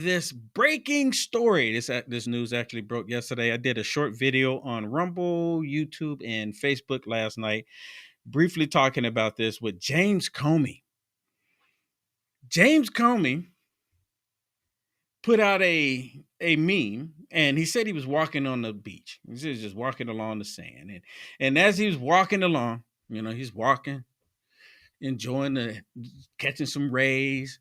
This breaking story. This news actually broke yesterday. I did a short video on Rumble, YouTube, and Facebook last night, briefly talking about this with James Comey. James Comey put out a meme, and he said he was walking on the beach. He was just walking along the sand, and as he was walking along, he's walking, enjoying catching some rays,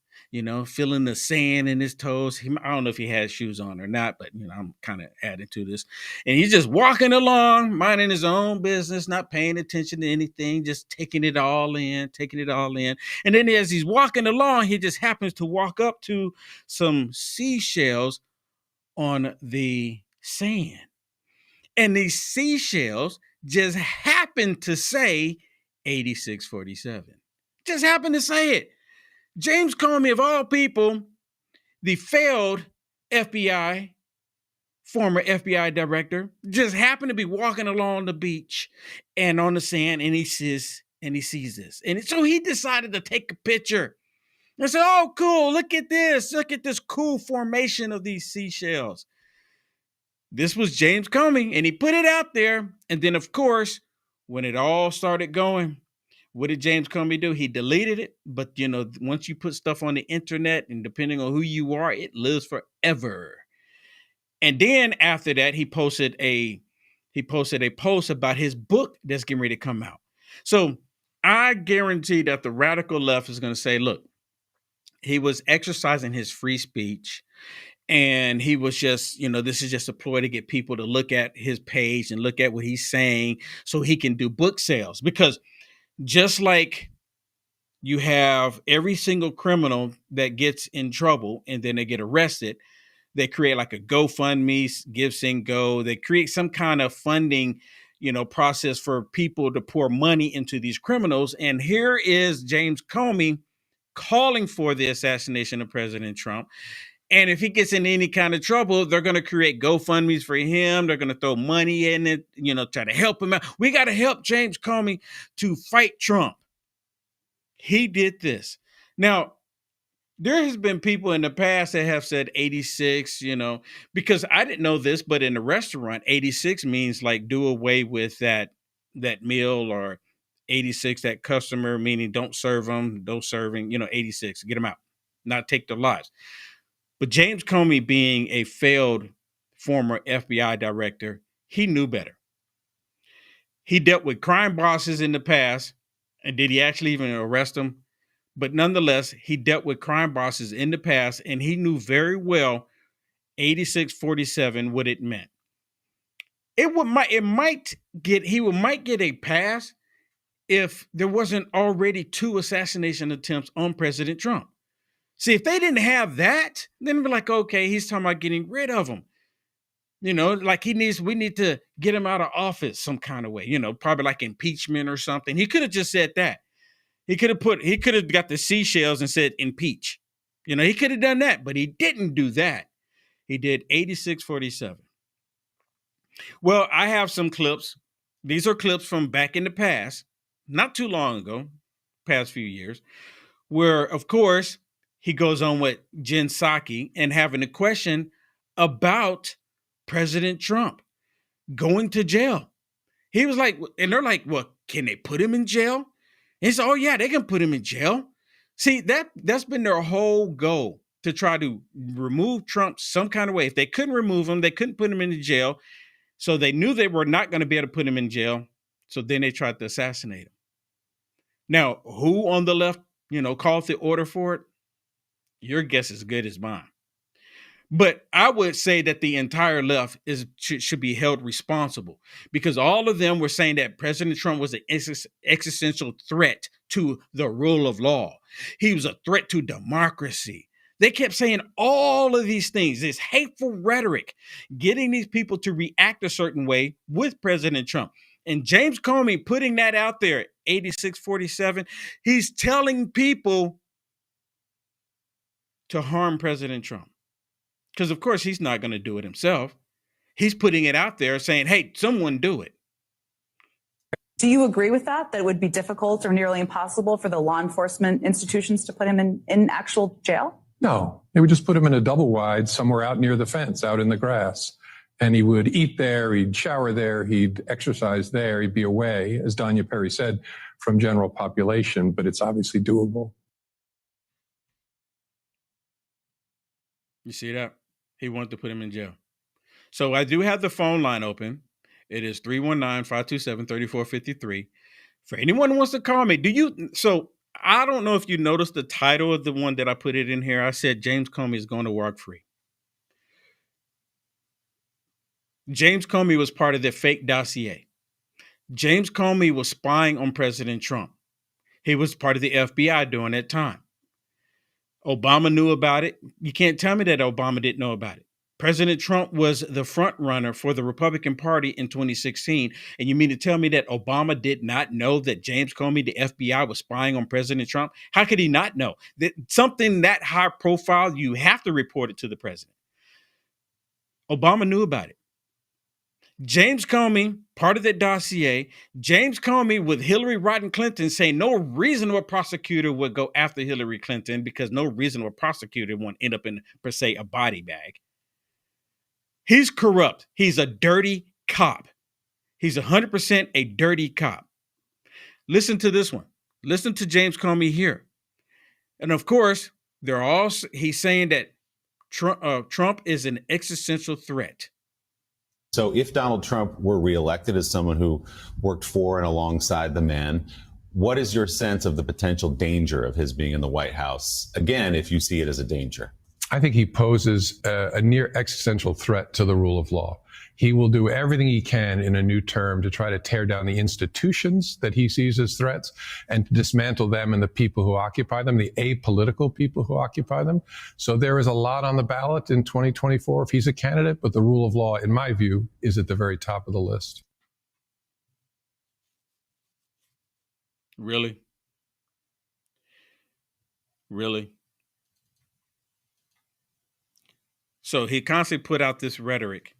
feeling the sand in his toes. I don't know if he had shoes on or not, but I'm kind of adding to this. And he's just walking along, minding his own business, not paying attention to anything, just taking it all in. And then as he's walking along, he just happens to walk up to some seashells on the sand. And these seashells just happen to say 8647. Just happened to say it. James Comey, of all people, the failed former FBI director, just happened to be walking along the beach and on the sand, and he sees this. And so he decided to take a picture. And said, "Oh, cool, look at this. Look at this cool formation of these seashells." This was James Comey, and he put it out there. And then, of course, when it all started going, what did James Comey do? He deleted it. But, once you put stuff on the internet, and depending on who you are, it lives forever. And then after that, he posted a post about his book that's getting ready to come out. So I guarantee that the radical left is going to say, look, he was exercising his free speech. And he was just, this is just a ploy to get people to look at his page and look at what he's saying so he can do book sales. Because just like you have every single criminal that gets in trouble and then they get arrested, they create like a GoFundMe, Give, Send, Go. They create some kind of funding, process for people to pour money into these criminals. And here is James Comey calling for the assassination of President Trump. And if he gets in any kind of trouble, they're going to create GoFundMes for him. They're going to throw money in it, try to help him out. We got to help James Comey to fight Trump. He did this. Now, there has been people in the past that have said 86, because I didn't know this, but in the restaurant, 86 means like do away with that meal, or 86, that customer, meaning don't serve them, no serving, 86, get them out, not take their lives. But James Comey, being a failed former FBI director, he knew better. He dealt with crime bosses in the past, and did he actually even arrest them? But nonetheless, he dealt with crime bosses in the past, and he knew very well 8647 what it meant. He might get a pass if there wasn't already 2 assassination attempts on President Trump. See, if they didn't have that, then it'd be like, okay, he's talking about getting rid of him. Like we need to get him out of office some kind of way, probably like impeachment or something. He could have just said that. He could have got the seashells and said impeach. He could have done that, but he didn't do that. He did 8647. Well, I have some clips. These are clips from back in the past, not too long ago, past few years, where, of course, he goes on with Jen Psaki and having a question about President Trump going to jail. He was like, and they're like, well, can they put him in jail? And he said, oh yeah, they can put him in jail. See, that's been their whole goal, to try to remove Trump some kind of way. If they couldn't remove him, they couldn't put him in jail. So they knew they were not going to be able to put him in jail. So then they tried to assassinate him. Now, who on the left, called the order for it? Your guess is as good as mine. But I would say that the entire left should be held responsible, because all of them were saying that President Trump was an existential threat to the rule of law. He was a threat to democracy. They kept saying all of these things, this hateful rhetoric, getting these people to react a certain way with President Trump. And James Comey putting that out there, 8647, he's telling people to harm President Trump. Because, of course, he's not going to do it himself. He's putting it out there saying, hey, someone do it. Do you agree with that it would be difficult or nearly impossible for the law enforcement institutions to put him in actual jail? No, they would just put him in a double wide somewhere out near the fence, out in the grass. And he would eat there, he'd shower there, he'd exercise there, he'd be away, as Danya Perry said, from general population, but it's obviously doable. You see that? He wanted to put him in jail. So I do have the phone line open. It is 319-527-3453. For anyone who wants to call me, so I don't know if you noticed the title of the one that I put it in here. I said James Comey is going to work free. James Comey was part of the fake dossier. James Comey was spying on President Trump. He was part of the FBI during that time. Obama knew about it. You can't tell me that Obama didn't know about it. President Trump was the front runner for the Republican Party in 2016. And you mean to tell me that Obama did not know that James Comey, the FBI, was spying on President Trump? How could he not know? That something that high profile, you have to report it to the president. Obama knew about it. James Comey, part of that dossier, James Comey with Hillary Rodham Clinton saying no reasonable prosecutor would go after Hillary Clinton because no reasonable prosecutor won't end up in, per se, a body bag. He's corrupt. He's a dirty cop. He's 100% a dirty cop. Listen to this one. Listen to James Comey here. And of course, he's saying that Trump is an existential threat. So if Donald Trump were reelected as someone who worked for and alongside the man, what is your sense of the potential danger of his being in the White House? Again, if you see it as a danger. I think he poses a near existential threat to the rule of law. He will do everything he can in a new term to try to tear down the institutions that he sees as threats and to dismantle them and the people who occupy them, the apolitical people who occupy them. So there is a lot on the ballot in 2024 if he's a candidate, but the rule of law, in my view, is at the very top of the list. Really? Really? So he constantly put out this rhetoric.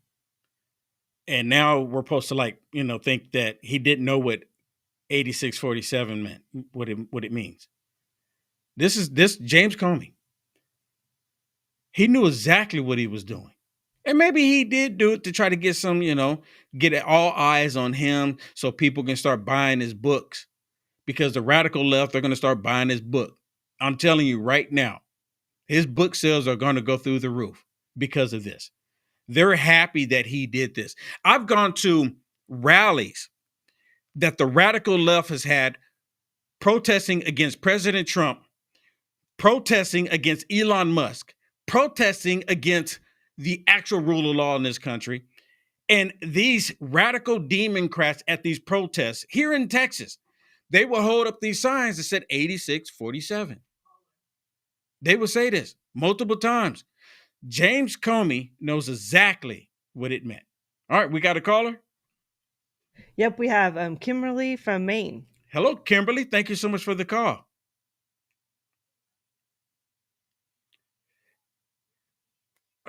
And now we're supposed to think that he didn't know what 8647 meant, what it means. This James Comey. He knew exactly what he was doing. And maybe he did do it to try to get some, get all eyes on him so people can start buying his books. Because the radical left are going to start buying his book. I'm telling you right now, his book sales are going to go through the roof because of this. They're happy that he did this. I've gone to rallies that the radical left has had protesting against President Trump, protesting against Elon Musk, protesting against the actual rule of law in this country. And these radical Democrats at these protests here in Texas, they will hold up these signs that said 8647. They will say this multiple times. James Comey knows exactly what it meant. All right, we got a caller? Yep, we have Kimberly from Maine. Hello, Kimberly. Thank you so much for the call.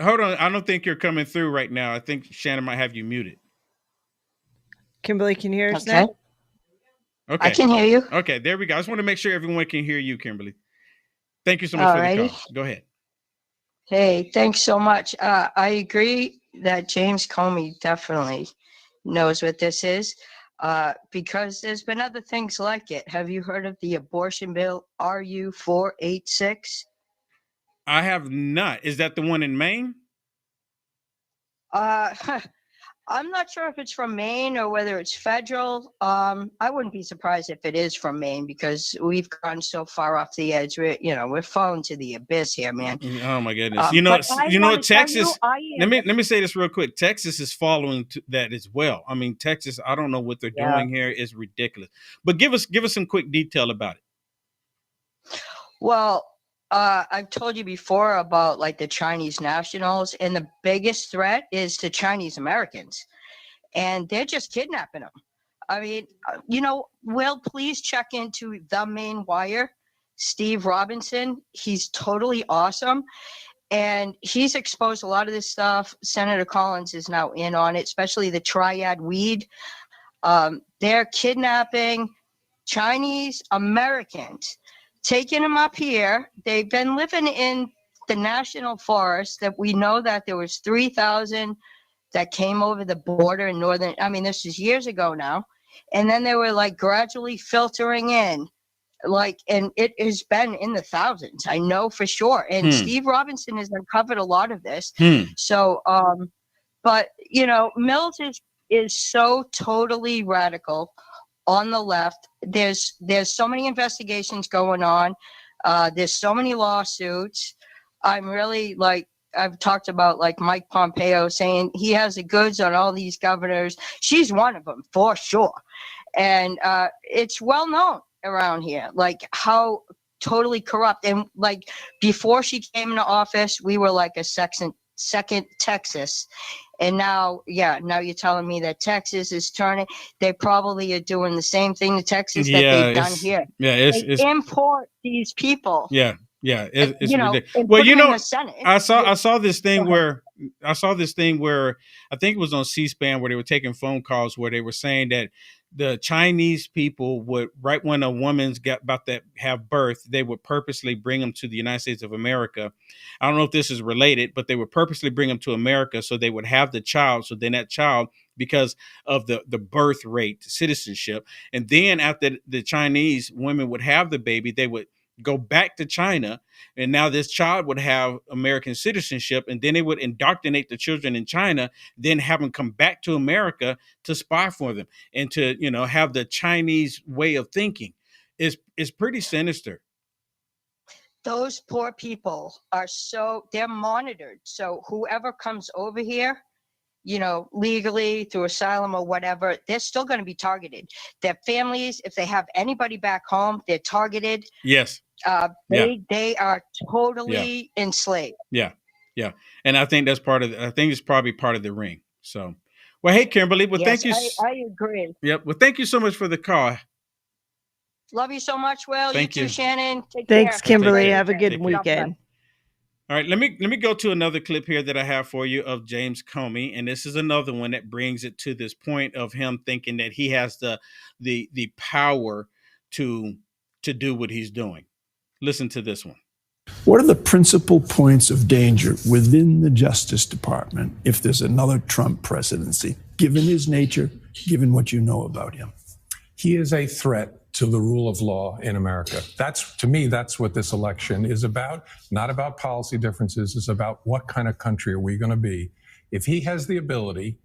Hold on. I don't think you're coming through right now. I think Shannon might have you muted. Kimberly, can you hear us Okay. now? Okay. I can hear you. Okay, there we go. I just want to make sure everyone can hear you, Kimberly. Thank you so much for the call. Go ahead. Hey, thanks so much. I agree that James Comey definitely knows what this is because there's been other things like it. Have you heard of the abortion bill RU 486? I have not. Is that the one in Maine? I'm not sure if it's from Maine or whether it's federal. I wouldn't be surprised if it is from Maine because we've gone so far off the edge. We're falling to the abyss here, man. Oh my goodness! Texas. Let me say this real quick. Texas is following that as well. I mean, Texas. I don't know what they're doing here. Is ridiculous. But give us some quick detail about it. Well, I've told you before about like the Chinese nationals, and the biggest threat is to Chinese Americans, and they're just kidnapping them. I mean, Will, please check into the Main Wire, Steve Robinson. He's totally awesome, and he's exposed a lot of this stuff. Senator Collins is now in on it, especially the triad weed. They're kidnapping Chinese Americans, taking them up here. They've been living in the national forest that we know that there was 3,000 that came over the border in northern, I mean, this is years ago now. And then they were like gradually filtering in, like, and it has been in the thousands, I know for sure. And Steve Robinson has uncovered a lot of this. So, but you know, Mills is so totally radical on the left. There's so many investigations going on. There's so many lawsuits. I'm really like, I've talked about like Mike Pompeo saying he has the goods on all these governors. She's one of them for sure. And it's well known around here, like how totally corrupt. And like before she came into office, we were like a second Texas. And now, now you're telling me that Texas is turning. They probably are doing the same thing to Texas that they've done here. Yeah, it's import these people. Yeah, it's ridiculous. Well, you know, I saw this thing where I think it was on C-SPAN where they were taking phone calls where they were saying that the Chinese people would, right when a woman's about to have birth, they would purposely bring them to the United States of America. I don't know if this is related, but they would purposely bring them to America so they would have the child. So then that child, because of the birth rate citizenship, and then after the Chinese women would have the baby, they would go back to China, and now this child would have American citizenship, and then they would indoctrinate the children in China, then have them come back to America to spy for them and to, you know, have the Chinese way of thinking. Is pretty sinister. Those poor people are they're monitored. So whoever comes over here, you know, legally through asylum or whatever, they're still going to be targeted. Their families, if they have anybody back home, they're targeted. Yes. They are totally enslaved. Yeah. And I think that's I think it's probably part of the ring. So, well, hey, Kimberly, thank you. I agree. Yep. Well, thank you so much for the call. Love you so much, Will. Thank you too, you. Shannon. Thanks, care. Kimberly. Have a good weekend. All right, let me go to another clip here that I have for you of James Comey, and this is another one that brings it to this point of him thinking that he has the power to do what he's doing. Listen to this one. What are the principal points of danger within the Justice Department if there's another Trump presidency, given his nature, given what you know about him? He is a threat to the rule of law in America. To me, that's what this election is about. Not about policy differences. It's about what kind of country are we going to be. If he has the ability,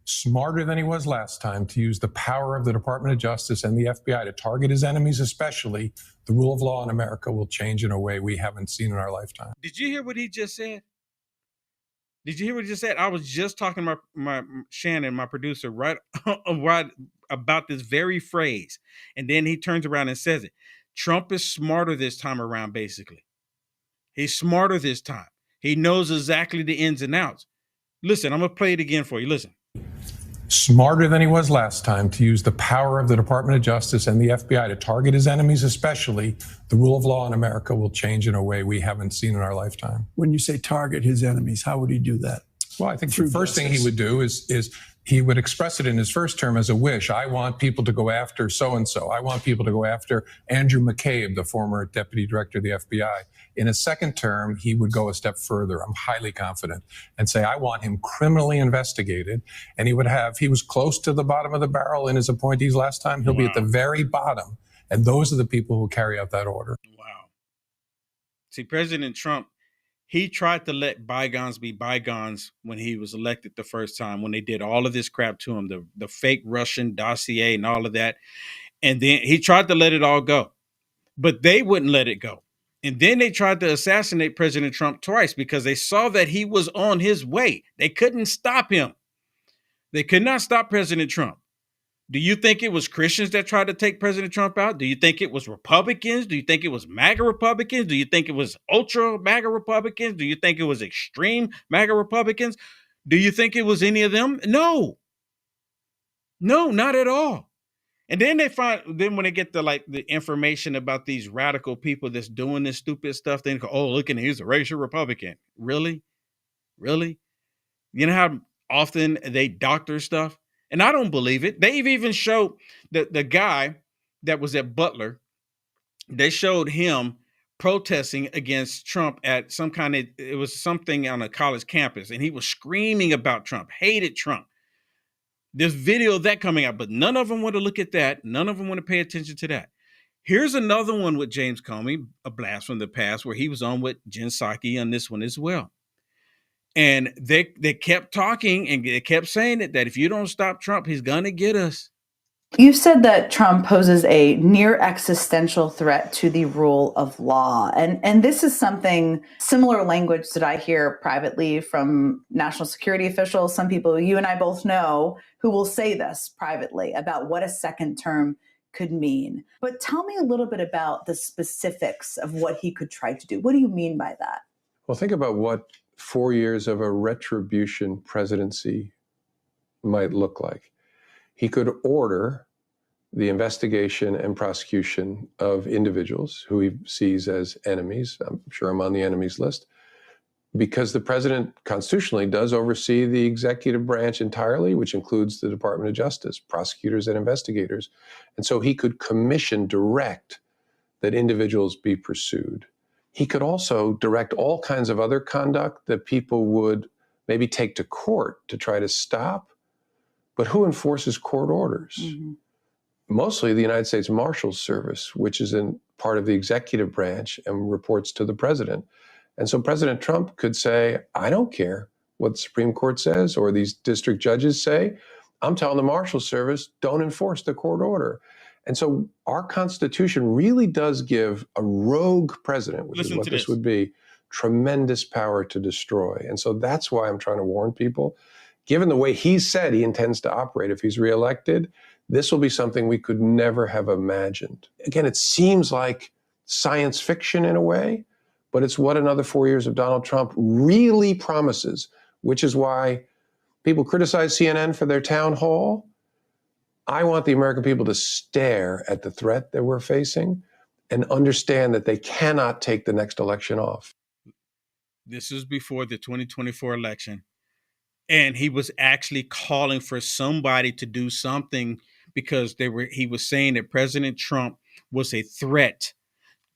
smarter than he was last time, to use the power of the Department of Justice and the FBI to target his enemies especially, the rule of law in America will change in a way we haven't seen in our lifetime. Did you hear what he just said? Did you hear what he just said? I was just talking to my Shannon, my producer, right about this very phrase. And then he turns around and says it. Trump is smarter this time around, basically. He's smarter this time. He knows exactly the ins and outs. Listen, I'm going to play it again for you. Listen. Smarter than he was last time, to use the power of the Department of Justice and the FBI to target his enemies especially, the rule of law in America will change in a way we haven't seen in our lifetime. When you say target his enemies, how would he do that? Well, I think the first thing he would do is he would express it in his first term as a wish. I want people to go after so-and-so. I want people to go after Andrew McCabe, the former deputy director of the FBI. In his second term, he would go a step further, I'm highly confident, and say, I want him criminally investigated. And he was close to the bottom of the barrel in his appointees last time. He'll be at the very bottom. And those are the people who carry out that order. Wow. See, President Trump, he tried to let bygones be bygones when he was elected the first time, when they did all of this crap to him, the fake Russian dossier and all of that. And then he tried to let it all go, but they wouldn't let it go. And then they tried to assassinate President Trump twice because they saw that he was on his way. They couldn't stop him. They could not stop President Trump. Do you think it was Christians that tried to take President Trump out? Do you think it was Republicans? Do you think it was MAGA Republicans? Do you think it was ultra MAGA Republicans? Do you think it was extreme MAGA Republicans? Do you think it was any of them? No, not at all. And then then when they get the information about these radical people that's doing this stupid stuff, they go, oh, look, and he's a racial Republican. Really? You know how often they doctor stuff? And I don't believe it. They've even showed the guy that was at Butler. They showed him protesting against Trump at it was something on a college campus, and he was screaming about Trump, hated Trump. There's video of that coming out, but none of them want to look at that. None of them want to pay attention to that. Here's another one with James Comey, a blast from the past, where he was on with Jen Psaki on this one as well. And they kept talking and they kept saying that if you don't stop Trump, he's going to get us. You said that Trump poses a near existential threat to the rule of law. And this is something, similar language that I hear privately from national security officials, some people you and I both know, who will say this privately about what a second term could mean. But tell me a little bit about the specifics of what he could try to do. What do you mean by that? Well, think about what 4 years of a retribution presidency might look like. He could order the investigation and prosecution of individuals who he sees as enemies. I'm sure I'm on the enemies list, because the president constitutionally does oversee the executive branch entirely, which includes the Department of Justice, prosecutors and investigators. And so he could direct that individuals be pursued. He could also direct all kinds of other conduct that people would maybe take to court to try to stop. But who enforces court orders? Mm-hmm. Mostly the United States Marshals Service, which is in part of the executive branch and reports to the president. And so President Trump could say, I don't care what the Supreme Court says or these district judges say. I'm telling the Marshals Service, don't enforce the court order. And so our Constitution really does give a rogue president, which is what this would be, tremendous power to destroy. And so that's why I'm trying to warn people. Given the way he said he intends to operate if he's reelected, this will be something we could never have imagined. Again, it seems like science fiction in a way, but it's what another 4 years of Donald Trump really promises, which is why people criticize CNN for their town hall. I want the American people to stare at the threat that we're facing and understand that they cannot take the next election off. This is before the 2024 election. And he was actually calling for somebody to do something because he was saying that President Trump was a threat.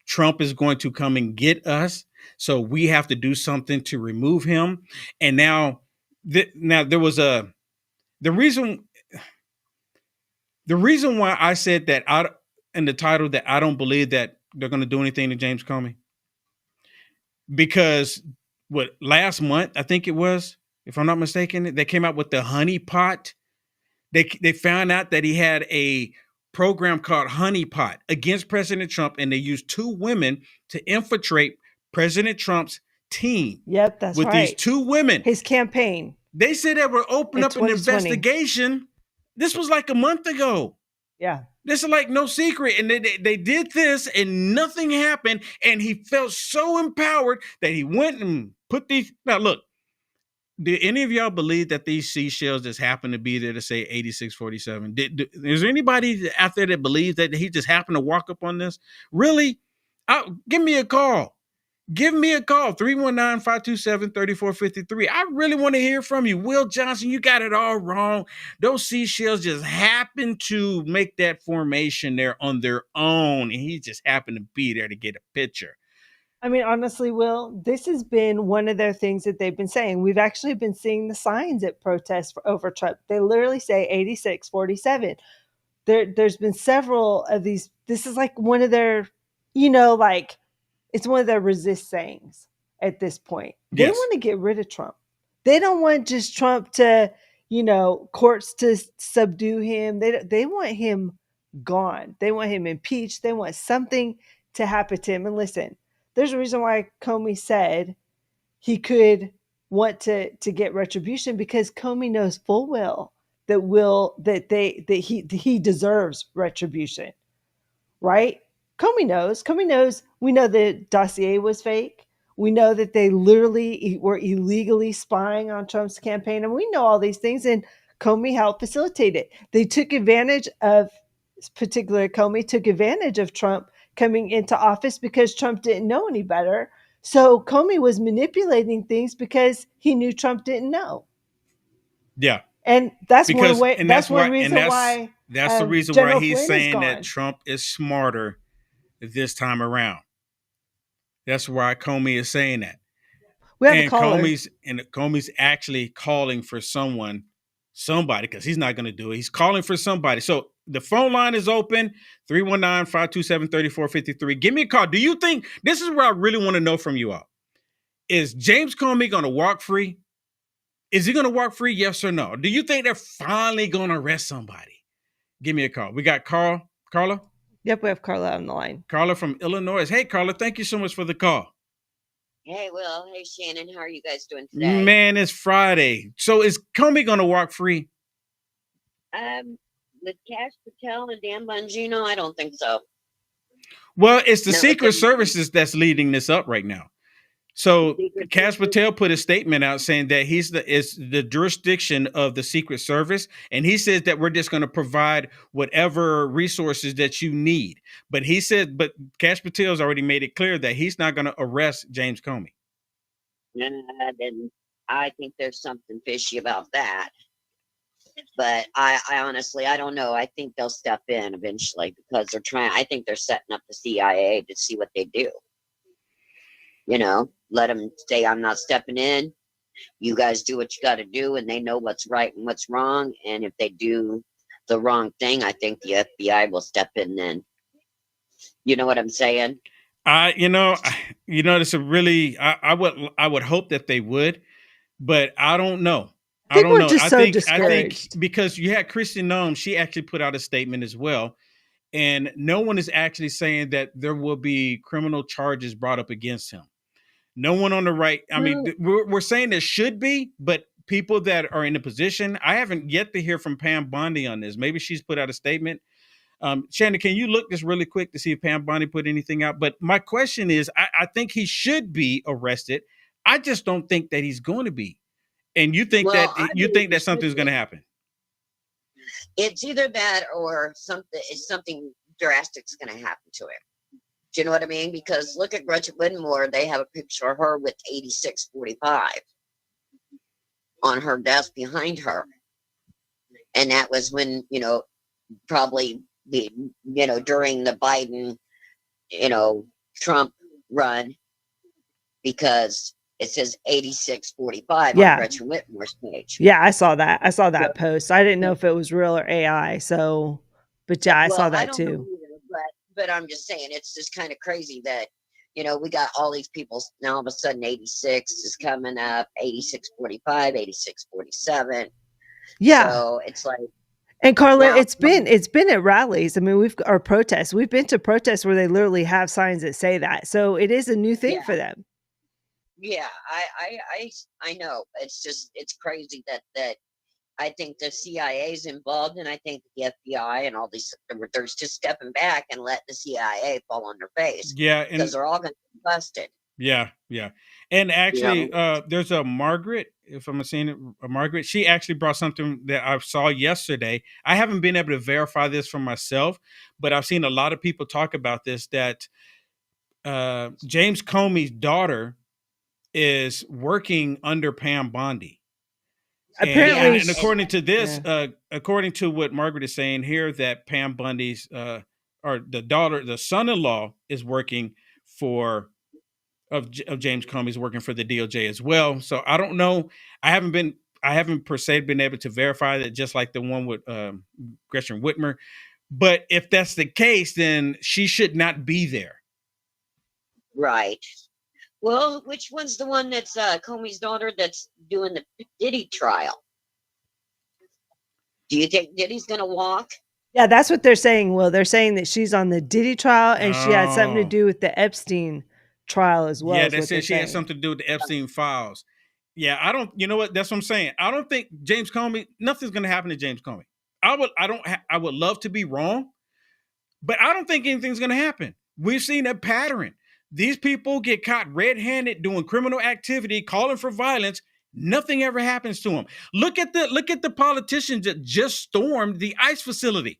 Trump is going to come and get us. So we have to do something to remove him. And now there was the reason why I said that in the title that I don't believe that they're going to do anything to James Comey. Because last month, I think it was, if I'm not mistaken, they came out with the honey pot. They found out that he had a program called Honey Pot against President Trump, and they used two women to infiltrate President Trump's team. Yep, that's with right. These two women. His campaign. They said they were opening up an investigation. This was like a month ago. Yeah. This is like no secret. And they did this and nothing happened. And he felt so empowered that he went and put these. Now, look, do any of y'all believe that these seashells just happened to be there to say 8647? Is there anybody out there that believes that he just happened to walk up on this? Really? Give me a call. Give me a call, 319-527-3453. I really want to hear from you. Will Johnson, you got it all wrong. Those seashells just happened to make that formation there on their own, and he just happened to be there to get a picture. I mean, honestly, Will, this has been one of their things that they've been saying. We've actually been seeing the signs at protests over Trump. They literally say 8647. There's been several of these. This is like one of their, it's one of their resist sayings at this point. They want to get rid of Trump. They don't want just Trump to, courts to subdue him. They want him gone. They want him impeached. They want something to happen to him. And listen, there's a reason why Comey said he could want to get retribution, because Comey knows full well that he deserves retribution, right? Comey knows. We know the dossier was fake. We know that they literally were illegally spying on Trump's campaign, and we know all these things. And Comey helped facilitate it. They took advantage of, particularly Comey took advantage of Trump coming into office because Trump didn't know any better. So Comey was manipulating things because he knew Trump didn't know. Yeah. And that's one way. And that's one reason why. That's the reason why he's saying that Trump is smarter this time around. That's why Comey is saying that. We have a And caller. Comey's actually calling for somebody, because he's not going to do it. He's calling for somebody. So the phone line is open, 319-527-3453. Give me a call. Do you think, this is where I really want to know from you all, is James Comey going to walk free? Is he going to walk free? Yes or no? Do you think they're finally going to arrest somebody? Give me a call. We got Carla? Yep, we have Carla on the line. Carla from Illinois. Hey, Carla, thank you so much for the call. Hey, Will. Hey, Shannon. How are you guys doing today? Man, it's Friday. So is Comey going to walk free? With Cash Patel and Dan Bongino, I don't think so. Well, it's the No, Secret because Services that's leading this up right now. So Secret Cash Service, Patel put a statement out saying that it's the jurisdiction of the Secret Service, and he says that we're just going to provide whatever resources that you need. But Cash Patel's already made it clear that he's not going to arrest James Comey. then I think there's something fishy about that. But I honestly, I don't know. I think they'll step in eventually because I think they're setting up the CIA to see what they do. You know, let them say, I'm not stepping in. You guys do what you got to do, and they know what's right and what's wrong. And if they do the wrong thing, I think the FBI will step in then. You know what I'm saying? It's a really, I would hope that they would, but I don't know. I think we're just so discouraged. I think because you had Kristen Noem, she actually put out a statement as well. And no one is actually saying that there will be criminal charges brought up against him. No one on the right. I mean, we're saying there should be, but people that are in a position, I haven't yet to hear from Pam Bondi on this. Maybe she's put out a statement. Shannon, can you look this really quick to see if Pam Bondi put anything out? But my question is, I think he should be arrested. I just don't think that he's going to be. And you think that something's going to happen? It's either that or something drastic's going to happen to him. Do you know what I mean? Because look at Gretchen Whitmore. They have a picture of her with 8645 on her desk behind her. And that was when, probably during the Biden, Trump run, because it says 8645 on Gretchen Whitmore's page. Yeah, I saw that. I saw that post. I didn't know if it was real or AI. So, but yeah, I saw that too. Either, but I'm just saying, it's just kind of crazy that, we got all these people now. All of a sudden, 86 is coming up, 8645, 8647. Yeah. So it's like. And Carla, now, it's been at rallies. I mean, protests. We've been to protests where they literally have signs that say that. So it is a new thing for them. Yeah, I know. It's crazy that I think the CIA is involved, and I think the FBI and all these, they're just stepping back and let the CIA fall on their face. Yeah, because they're all going to be busted. Yeah. And actually, there's a Margaret, if I'm saying it, Margaret, she actually brought something that I saw yesterday. I haven't been able to verify this for myself, but I've seen a lot of people talk about this, that James Comey's daughter is working under Pam Bondi. Apparently, and according to this, according to what Margaret is saying here, that Pam Bundy's or the son-in-law is working of James Comey's working for the DOJ as well. So I don't know. I haven't per se been able to verify that, just like the one with Gretchen Whitmer. But if that's the case, then she should not be there. Right. Well, which one's the one that's Comey's daughter that's doing the Diddy trial? Do you think Diddy's going to walk? Yeah, that's what they're saying. Well, they're saying that she's on the Diddy trial and she had something to do with the Epstein trial as well. Yeah, they said she had something to do with the Epstein files. Yeah, I don't. You know what? That's what I'm saying. I don't think James Comey. Nothing's going to happen to James Comey. I would love to be wrong, but I don't think anything's going to happen. We've seen a pattern. These people get caught red-handed doing criminal activity, calling for violence. Nothing ever happens to them. Look at the politicians that just stormed the ICE facility.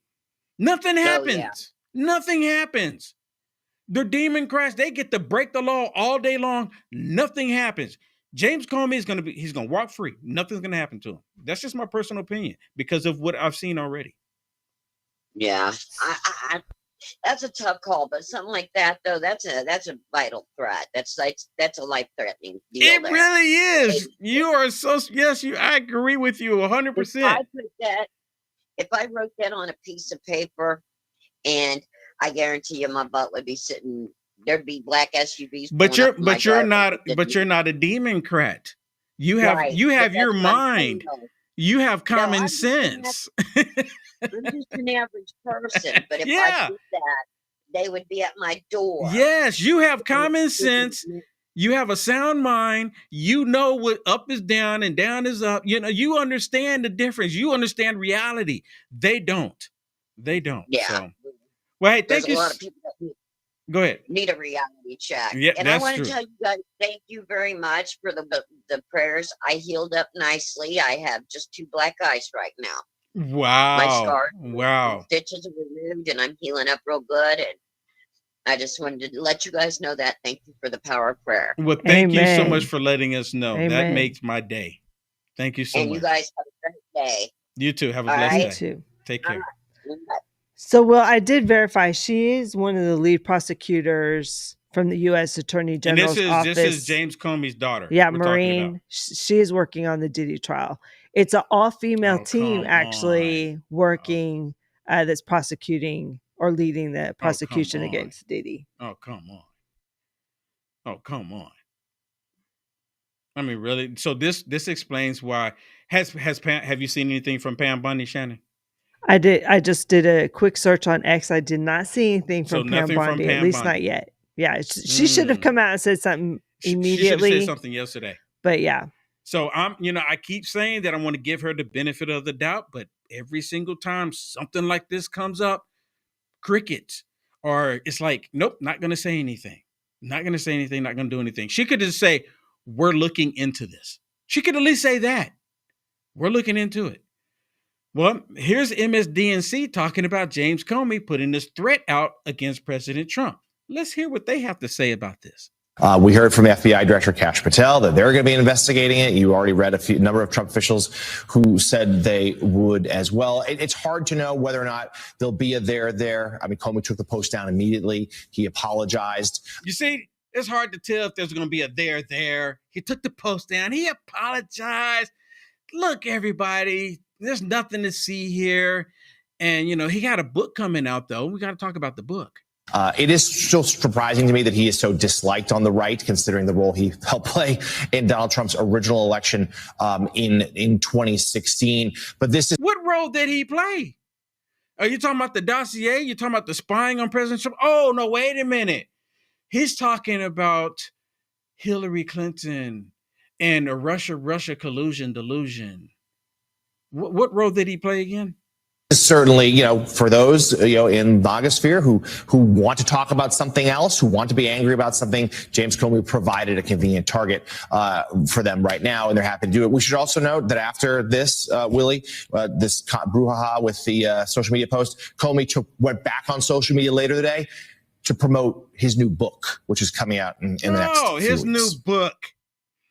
Nothing happens. Yeah. Nothing happens. They're demon crash. They get to break the law all day long. Nothing happens. James Comey he's going to walk free. Nothing's going to happen to him. That's just my personal opinion because of what I've seen already. Yeah. That's a tough call, but something like that though, that's a vital threat. That's a life threatening deal It there. really is. You are so yes. I agree with you 100%. If I wrote that on a piece of paper, and I guarantee you, my butt would be sitting. There'd be black SUVs. But you're not a Democrat. You have Right, you but have your that's what I'm saying, mind. though. You have No, common sense. I'm just an average person, but if I Yeah. did that, they would be at my door. Yes, you have common sense. You have a sound mind. You know what up is down and down is up. You know, you understand the difference. You understand reality. They don't. They don't. Yeah. So, well, hey, There's thank you. a lot of people that Go ahead. need a reality check. Yeah, and I that's want true. to tell you guys, thank you very much for the prayers. I healed up nicely. I have just 2 black eyes right now. My Wow. scars, Wow. stitches are removed, and I'm healing up real good. And I just wanted to let you guys know that. Thank you for the power of prayer. Well, thank you so Amen. much for letting us know. That Amen. makes my day. Thank you so And much. you guys have a great day. You too. Have a All blessed right. day. You too. Take care. Bye. So, well, I did verify she is one of the lead prosecutors from the U.S. Attorney And General's office. this is James Comey's daughter. Yeah, we're talking about. Maureen. She is working on the Diddy trial. It's an all-female Oh, team come actually working that's prosecuting or leading the prosecution on. against Diddy. Oh, come on. Oh, come on. I mean, really? So this explains why. Have you seen anything from Pam Bondi, Shannon? I did. I just did a quick search on X. I did not see anything So from Pam nothing from Bondi, Pam at least Bondi. not yet. Yeah, she should have come out and said something She should have immediately. said something yesterday. But yeah, So I keep saying that I want to give her the benefit of the doubt, but every single time something like this comes up, crickets. Or it's like, nope, not going to say anything. Not going to say anything, not going to do anything. She could just say, we're looking into this. She could at least say that. We're looking into it. Well, here's MSDNC talking about James Comey putting this threat out against President Trump. Let's hear what they have to say about this. We heard from FBI Director Kash Patel that they're going to be investigating it. You already read a number of Trump officials who said they would as well. It's hard to know whether or not there'll be a there. I mean, Comey took the post down immediately. He apologized. You see, it's hard to tell if there's going to be a there. He took the post down. He apologized. Look, everybody, there's nothing to see here. And, he got a book coming out, though. We got to talk about the book. It is still surprising to me that he is so disliked on the right, considering the role he helped play in Donald Trump's original election in 2016. But this is what role did he play? Are you talking about the dossier? You talking about the spying on President Trump? Oh no, wait a minute. He's talking about Hillary Clinton and a Russia collusion delusion. What role did he play again? Certainly, for those, in Nogosphere who want to talk about something else, who want to be angry about something, James Comey provided a convenient target for them right now, and they're happy to do it. We should also note that after this, Willie, this brouhaha with the social media post, Comey went back on social media later today to promote his new book, which is coming out in the next few weeks. His new book.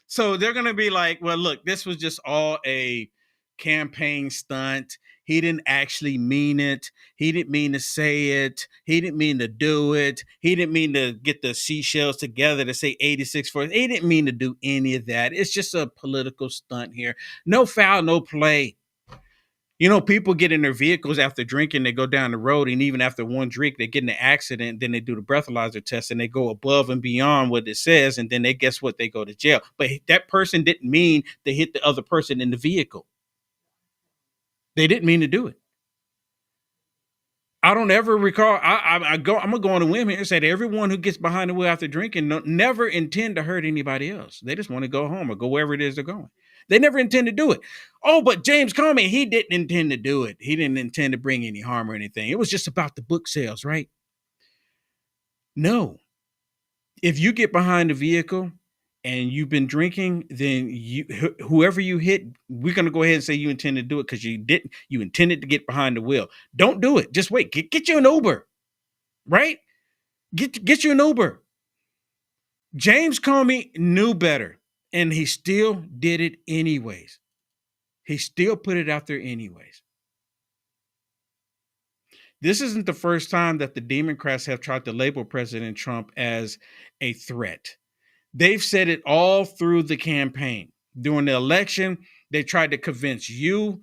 So they're going to be like, well, look, this was just all a campaign stunt. He didn't actually mean it. He didn't mean to say it. He didn't mean to do it. He didn't mean to get the seashells together to say 86 for it. He didn't mean to do any of that. It's just a political stunt here. No foul, no play. People get in their vehicles after drinking. They go down the road, and even after one drink, they get in an accident. Then they do the breathalyzer test, and they go above and beyond what it says. And then guess what? They go to jail. But that person didn't mean to hit the other person in the vehicle. They didn't mean to do it. I don't ever recall. I'm gonna go on a whim here and say that everyone who gets behind the wheel after drinking never intend to hurt anybody else. They just want to go home or go wherever it is they're going. They never intend to do it. Oh, but James Comey, he didn't intend to do it. He didn't intend to bring any harm or anything. It was just about the book sales, right? No. If you get behind the vehicle and you've been drinking, then whoever you hit, we're going to go ahead and say you intend to do it because you intended to get behind the wheel. Don't do it. Just wait. Get you an Uber, right? Get you an Uber. James Comey knew better, and he still did it anyways. He still put it out there anyways. This isn't the first time that the Democrats have tried to label President Trump as a threat. They've said it all through the campaign. During the election, they tried to convince you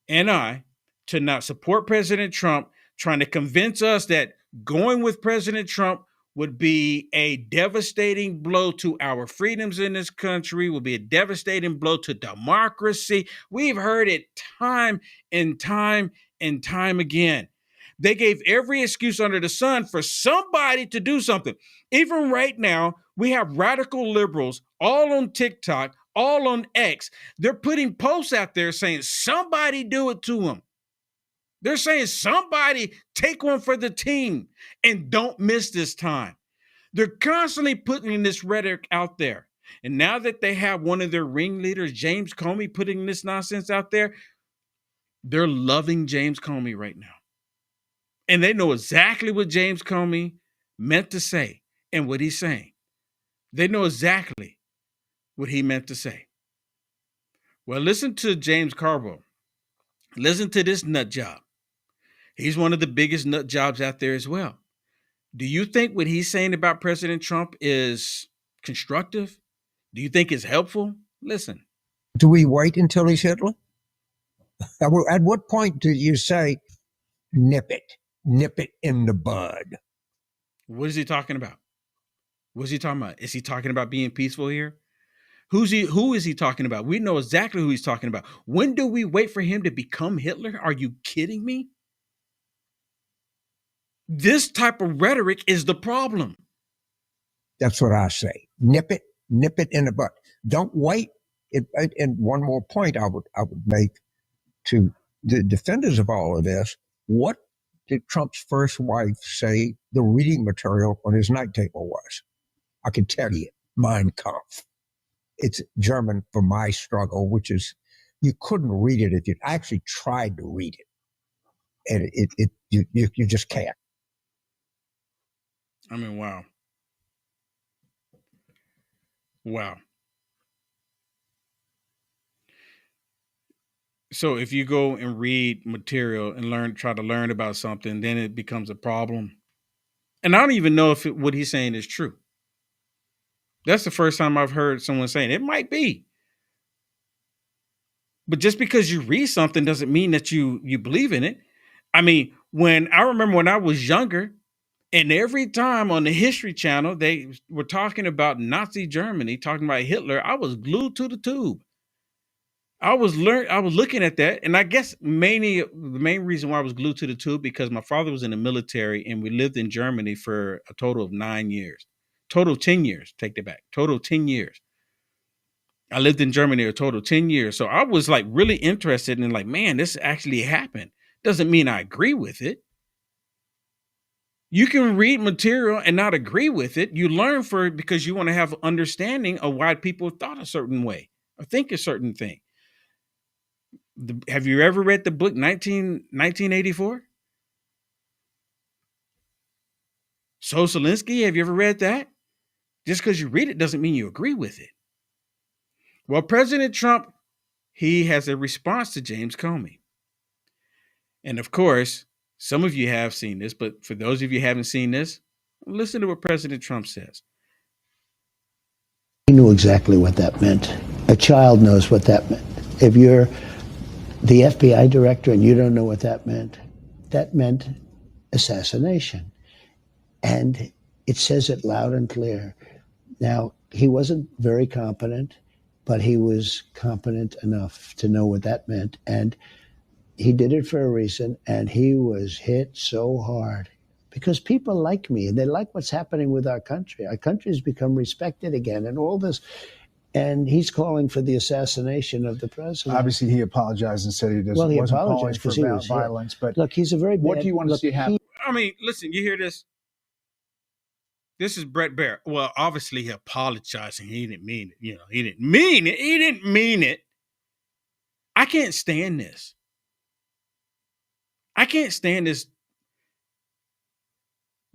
and I to not support President Trump, trying to convince us that going with President Trump would be a devastating blow to our freedoms in this country, would be a devastating blow to democracy. We've heard it time and time and time again. They gave every excuse under the sun for somebody to do something. Even right now, we have radical liberals all on TikTok, all on X. They're putting posts out there saying, somebody do it to them. They're saying, somebody take one for the team and don't miss this time. They're constantly putting this rhetoric out there. And now that they have one of their ringleaders, James Comey, putting this nonsense out there, they're loving James Comey right now. And they know exactly what James Comey meant to say and what he's saying. They know exactly what he meant to say. Well, listen to James Carville. Listen to this nut job. He's one of the biggest nut jobs out there as well. Do you think what he's saying about President Trump is constructive? Do you think it's helpful? Listen. Do we wait until he's Hitler? At what point do you say, nip it in the bud? What is he talking about? What is he talking about? Is he talking about being peaceful here? Who is he talking about? We know exactly who he's talking about. When do we wait for him to become Hitler? Are you kidding me? This type of rhetoric is the problem. That's what I say. Nip it in the bud. Don't wait. And one more point I would make to the defenders of all of this. What did Trump's first wife say the reading material on his night table was? I can tell you, Mein Kampf. It's German for my struggle, which is, you couldn't read it if you actually tried to read it. And you just can't. I mean, wow. Wow. So if you go and read material and try to learn about something, then it becomes a problem. And I don't even know if what he's saying is true. That's the first time I've heard someone saying it might be. But just because you read something doesn't mean that you believe in it. I mean, I remember when I was younger, and every time on the History Channel, they were talking about Nazi Germany, talking about Hitler, I was glued to the tube. I was looking at that, and I guess the main reason why I was glued to the tube because my father was in the military, and we lived in Germany for a total of 9 years. Total of 10 years. Take that back. Total of 10 years. I lived in Germany a total of 10 years. So I was like really interested in like, man, this actually happened. Doesn't mean I agree with it. You can read material and not agree with it. You learn because you want to have understanding of why people thought a certain way or think a certain thing. Have you ever read the book 1984? Solinsky, have you ever read that? Just because you read it doesn't mean you agree with it. Well, President Trump, he has a response to James Comey. And of course, some of you have seen this, but for those of you who haven't seen this, listen to what President Trump says. He knew exactly what that meant. A child knows what that meant. If you're the FBI director and you don't know what that meant assassination. And it says it loud and clear. Now, he wasn't very competent, but he was competent enough to know what that meant. And he did it for a reason, and he was hit so hard because people like me, and they like what's happening with our country. Our country has become respected again, and all this. And he's calling for the assassination of the president. Obviously, he apologized and said he doesn't. Well, he wasn't apologized calling for violence. But look, he's a very bad. What do you want to see happen? I mean, listen, you hear this? This is Brett Baer. Well, obviously he apologized and he didn't mean it. You know, he didn't mean it. He didn't mean it. I can't stand this. I can't stand this.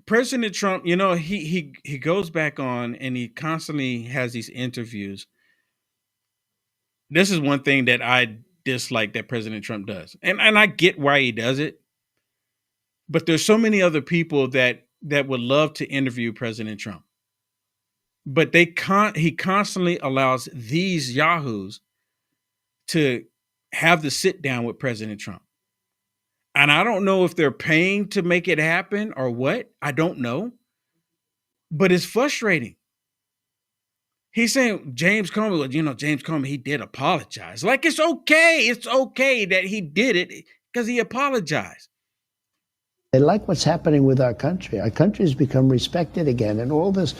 President Trump, you know, he goes back on and he constantly has these interviews. This is one thing that I dislike that President Trump does. And I get why he does it. But there's so many other people that would love to interview President Trump. But he constantly allows these yahoos to have the sit down with President Trump. And I don't know if they're paying to make it happen or what. I don't know. But it's frustrating. He's saying James Comey, well, James Comey, he did apologize. Like, it's okay. It's okay that he did it because he apologized. They like what's happening with our country. Our country has become respected again, and all this.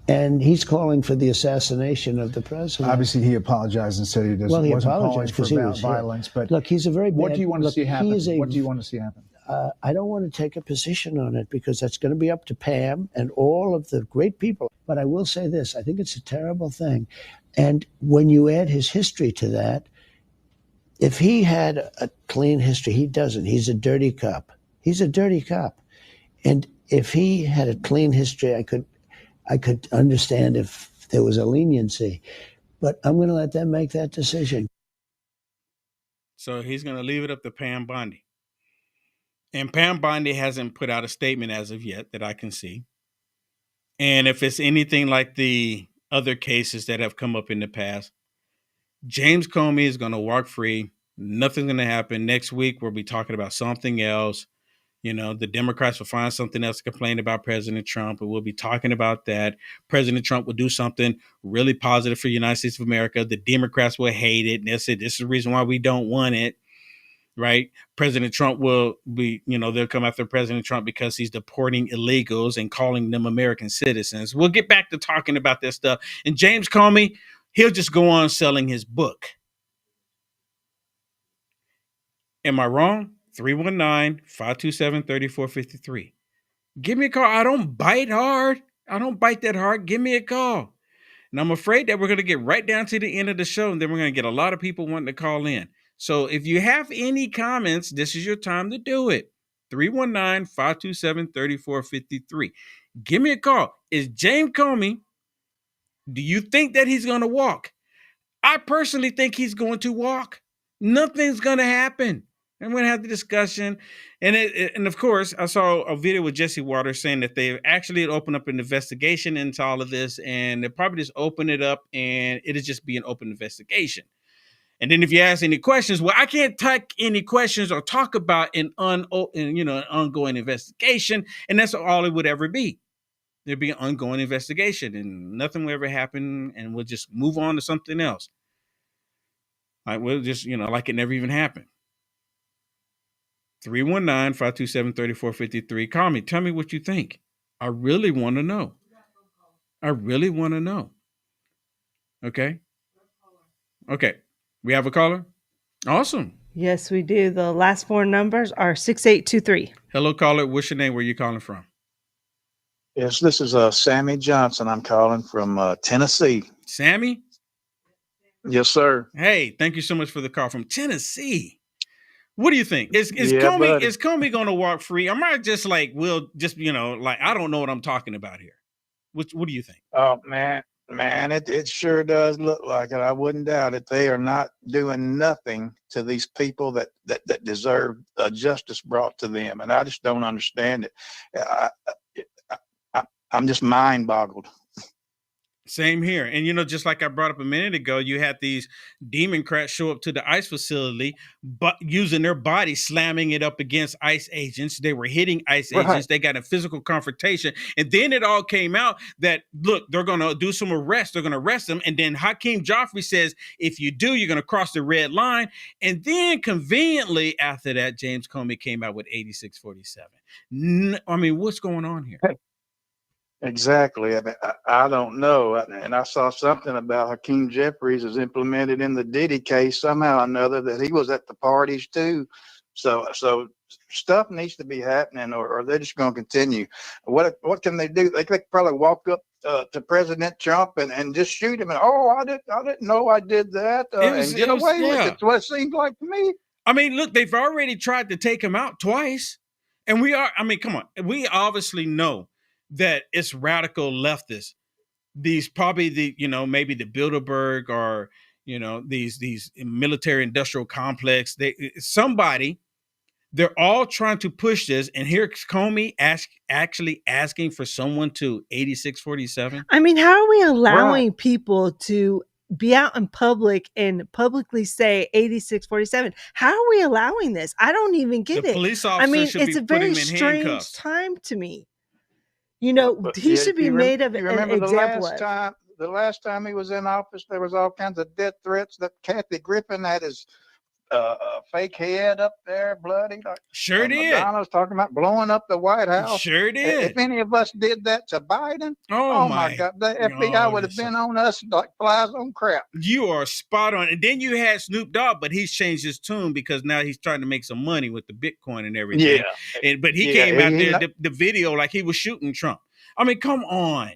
And he's calling for the assassination of the president. Obviously, he apologized and said he doesn't. Well, he wasn't calling apologized for because he was violence. But look, he's a very bad. What do you want to see happen? What do you want to see happen? I don't want to take a position on it because that's going to be up to Pam and all of the great people. But I will say this: I think it's a terrible thing. And when you add his history to that, if he had a clean history, he doesn't. He's a dirty cop. He's a dirty cop. And if he had a clean history, I could understand if there was a leniency. But I'm going to let them make that decision. So he's going to leave it up to Pam Bondi. And Pam Bondi hasn't put out a statement as of yet that I can see. And if it's anything like the other cases that have come up in the past, James Comey is going to walk free. Nothing's going to happen. Next week, we'll be talking about something else. The Democrats will find something else to complain about President Trump, and we'll be talking about that. President Trump will do something really positive for the United States of America. The Democrats will hate it. And they'll say, this is the reason why we don't want it. Right. President Trump will be, they'll come after President Trump because he's deporting illegals and calling them American citizens. We'll get back to talking about this stuff. And James Comey, he'll just go on selling his book. Am I wrong? 319-527-3453. Give me a call. I don't bite hard. I don't bite that hard. Give me a call. And I'm afraid that we're going to get right down to the end of the show, and then we're going to get a lot of people wanting to call in. So if you have any comments, this is your time to do it. 319-527-3453. Give me a call. Is James Comey, do you think that he's going to walk? I personally think he's going to walk. Nothing's going to happen. And we're going to have the discussion. And of course, I saw a video with Jesse Waters saying that they actually opened up an investigation into all of this, and they probably just open it up and it'll just be an open investigation. And then if you ask any questions, well, I can't take any questions or talk about an ongoing investigation. And that's all it would ever be. There'd be an ongoing investigation and nothing will ever happen. And we'll just move on to something else. Like we'll just, like it never even happened. 319-527-3453. Call me. Tell me what you think. I really want to know. Okay. We have a caller? Awesome. Yes, we do. The last four numbers are 6823. Hello, caller. What's your name? Where are you calling from? Yes, this is Sammy Johnson. I'm calling from Tennessee. Sammy? Yes, sir. Hey, thank you so much for the call from Tennessee. What do you think? Is Comey going to walk free? Am I just like, I don't know what I'm talking about here. What do you think? Oh, man, it sure does look like it. I wouldn't doubt it. They are not doing nothing to these people that deserve justice brought to them. And I just don't understand it. I'm just mind boggled. Same here. And, just like I brought up a minute ago, you had these Democrats show up to the ICE facility, but using their body, slamming it up against ICE agents. They were hitting ICE agents. They got a physical confrontation. And then it all came out that, look, they're going to do some arrests. They're going to arrest them. And then Hakeem Joffrey says, if you do, you're going to cross the red line. And then conveniently after that, James Comey came out with 8647. I mean, what's going on here? Exactly. I mean, I don't know. And I saw something about Hakeem Jeffries is implemented in the Diddy case somehow or another, that he was at the parties too. So stuff needs to be happening, or they're just going to continue. What can they do? They could probably walk up to President Trump and just shoot him. And I didn't know I did that, and get away with it. That's what it seems like to me. I mean, look, they've already tried to take him out twice, and come on, we obviously know that it's radical leftists. These probably maybe the Bilderberg or, these military industrial complex. Somebody They're all trying to push this, and here's Comey actually asking for someone to 8647. I mean, how are we Right. allowing people to be out in public and publicly say 8647? How are we allowing this? I don't even The get it. police I officer mean, should it's be a putting very him in strange handcuffs. time to me. You know, But he yeah, should be made of you an remember example of. the last time he was in office, there was all kinds of death threats that Kathy Griffin had his fake head up there, bloody. Sure did. Madonna's talking about blowing up the White House. Sure did. If any of us did that to Biden, Oh my God, the FBI would have been on us like flies on crap. You are spot on. And then you had Snoop Dogg, but he's changed his tune because now he's trying to make some money with the Bitcoin and everything. Yeah. But he came out there, the video, like he was shooting Trump. I mean, come on.